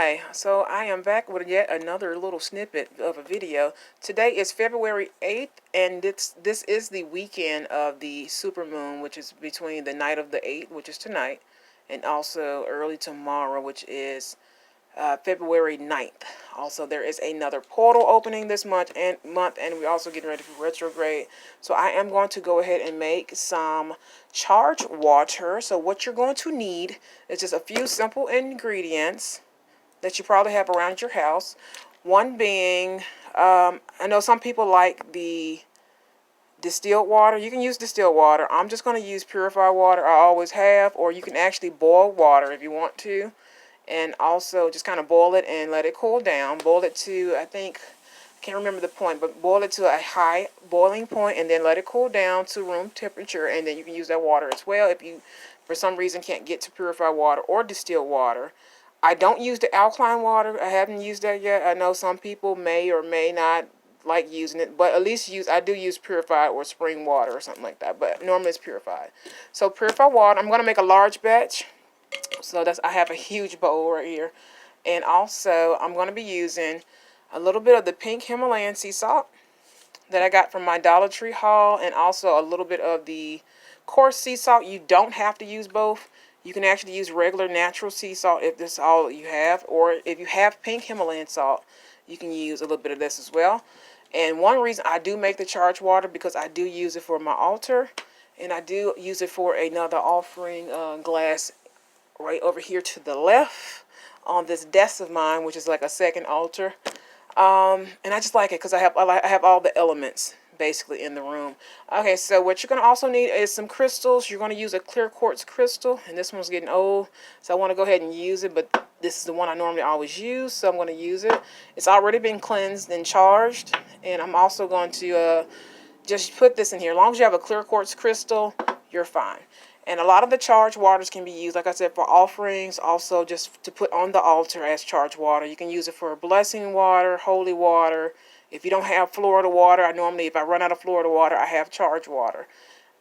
Hi, so I am back with yet another little snippet of a video. Today is February 8th, and this is the weekend of the supermoon, which is between the night of the 8th, which is tonight, and also early tomorrow, which is February 9th. Also, there is another portal opening this month, and we're also getting ready for retrograde. So I am going to go ahead and make some charged water. So what you're going to need is just a few simple ingredients that you probably have around your house. One being, I know some people like the distilled water. You can use distilled water. I'm just going to use purified water. I always have, or you can actually boil water if you want to. And also just kind of boil it and let it cool down. Boil it to, I can't remember the point, but boil it to a high boiling point and then let it cool down to room temperature, and then you can use that water as well if you, for some reason, can't get to purified water or distilled water. I don't use the alkaline water. I haven't used that yet. I know some people may or may not like using it, but at least I do use purified or spring water or something like that, but normally it's purified. So purified water, I'm going to make a large batch. So I have a huge bowl right here. And also, I'm going to be using a little bit of the pink Himalayan sea salt that I got from my Dollar Tree haul, and also a little bit of the coarse sea salt. You don't have to use both. You can actually use regular natural sea salt if this is all you have, or if you have pink Himalayan salt, you can use a little bit of this as well. And one reason I do make the charged water, because I do use it for my altar, and I do use it for another offering glass right over here to the left on this desk of mine, which is like a second altar. And I just like it because I have all the elements basically in the room. Okay, so what you're going to also need is some crystals. You're going to use a clear quartz crystal, and this one's getting old, so I want to go ahead and use it, but this is the one I normally always use, so I'm going to use it. It's already been cleansed and charged, and I'm also going to just put this in here. As long as you have a clear quartz crystal, you're fine. And a lot of the charged waters can be used, like I said, for offerings, also just to put on the altar as charged water. You can use it for blessing water, holy water. If you don't have Florida water, if I run out of Florida water, I have charged water.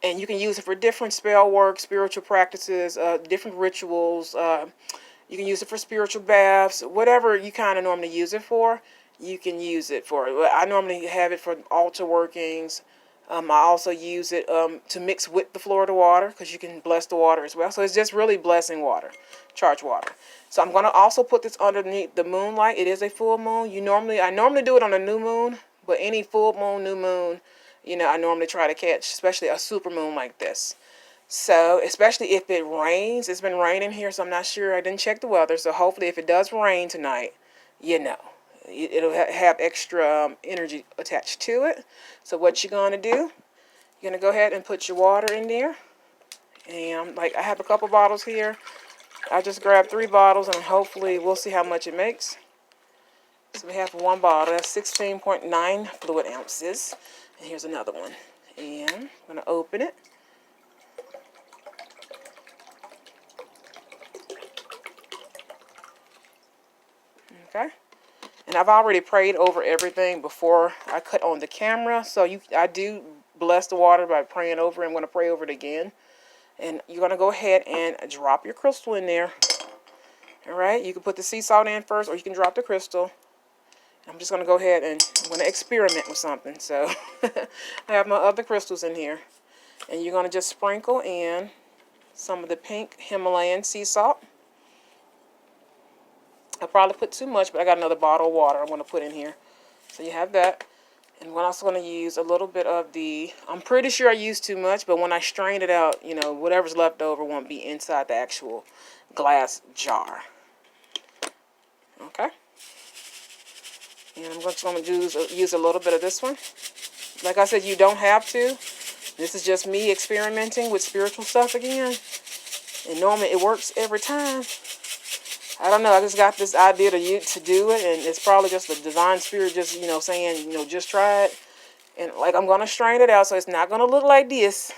And you can use it for different spell work, spiritual practices, different rituals. You can use it for spiritual baths, whatever you kind of normally use it for, you can use it for. I normally have it for altar workings. I also use it to mix with the Florida water, because you can bless the water as well. So it's just really blessing water, charged water. So I'm going to also put this underneath the moonlight. It is a full moon. I normally do it on a new moon, but any full moon, new moon, I normally try to catch, especially a super moon like this. So especially if it rains. It's been raining here, so I'm not sure. I didn't check the weather. So hopefully if it does rain tonight, it'll have extra energy attached to it. So what you're going to do, you're going to go ahead and put your water in there. And I have a couple bottles here. I just grabbed 3 bottles, and hopefully we'll see how much it makes. So we have one bottle. That's 16.9 fluid ounces. And here's another one. And I'm going to open it. Okay. And I've already prayed over everything before I cut on the camera. So I do bless the water by praying over it. I'm going to pray over it again. And you're going to go ahead and drop your crystal in there. All right. You can put the sea salt in first, or you can drop the crystal. I'm just going to go ahead and I'm going to experiment with something. So I have my other crystals in here. And you're going to just sprinkle in some of the pink Himalayan sea salt. I probably put too much, but I got another bottle of water I'm going to put in here. So you have that. And we're also going to use a little bit of I'm pretty sure I used too much, but when I strain it out, whatever's left over won't be inside the actual glass jar. Okay. And I'm just going to use a little bit of this one. Like I said, you don't have to. This is just me experimenting with spiritual stuff again. And normally it works every time. I don't know. I just got this idea to do it, and it's probably just the divine spirit just, saying, just try it. And I'm going to strain it out, so it's not going to look like this.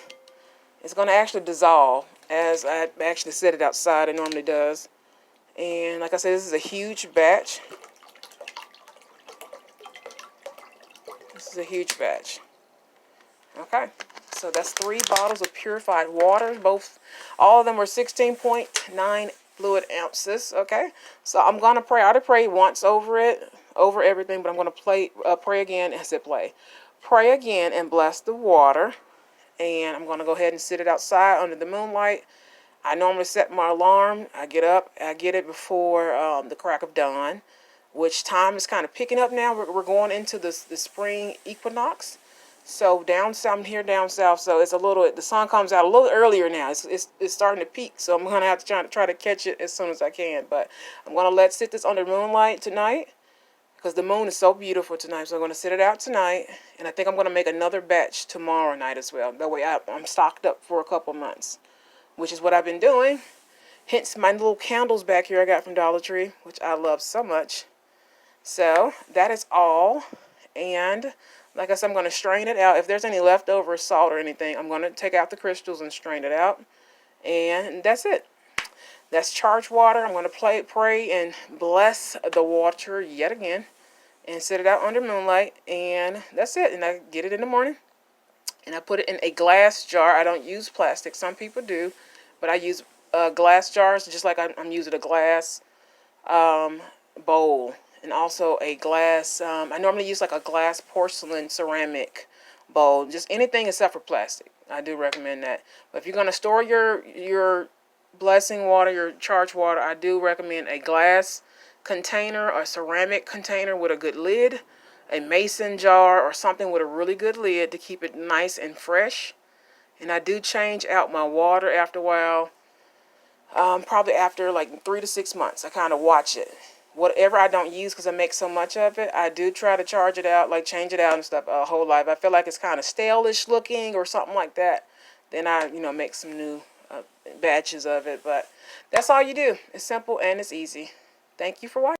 It's going to actually dissolve as I actually set it outside. It normally does. And like I said, this is a huge batch. This is a huge batch. Okay. So that's 3 bottles of purified water. All of them were 16.9 fluid ounces. Okay, so I'm gonna pray. I already prayed once over it, over everything, but I'm gonna pray again as it play. Pray again and bless the water. And I'm gonna go ahead and sit it outside under the moonlight. I normally set my alarm. I get up. I get it before the crack of dawn, which time is kind of picking up now. We're going into the spring equinox. So down south, I'm here down south, so it's a little, the sun comes out a little earlier now. It's starting to peak, so I'm going to have to try to catch it as soon as I can. But I'm going to let sit this under moonlight tonight because the moon is so beautiful tonight. So I'm going to sit it out tonight, and I think I'm going to make another batch tomorrow night as well. That way I'm stocked up for a couple months, which is what I've been doing. Hence my little candles back here I got from Dollar Tree, which I love so much. So that is all. And like I said, I'm going to strain it out. If there's any leftover salt or anything, I'm going to take out the crystals and strain it out. And that's it. That's charged water. I'm going to pray and bless the water yet again. And set it out under moonlight. And that's it. And I get it in the morning. And I put it in a glass jar. I don't use plastic. Some people do. But I use glass jars, just like I'm using a glass bowl. And also a glass, I normally use like a glass porcelain ceramic bowl. Just anything except for plastic. I do recommend that. But if you're going to store your blessing water, your charged water, I do recommend a glass container or ceramic container with a good lid. A mason jar or something with a really good lid to keep it nice and fresh. And I do change out my water after a while. Probably after like 3 to 6 months. I kind of watch it. Whatever I don't use because I make so much of it, I do try to charge it out, like change it out and stuff a whole lot. If I feel like it's kind of stale-ish looking or something like that, then I, make some new batches of it. But that's all you do. It's simple and it's easy. Thank you for watching.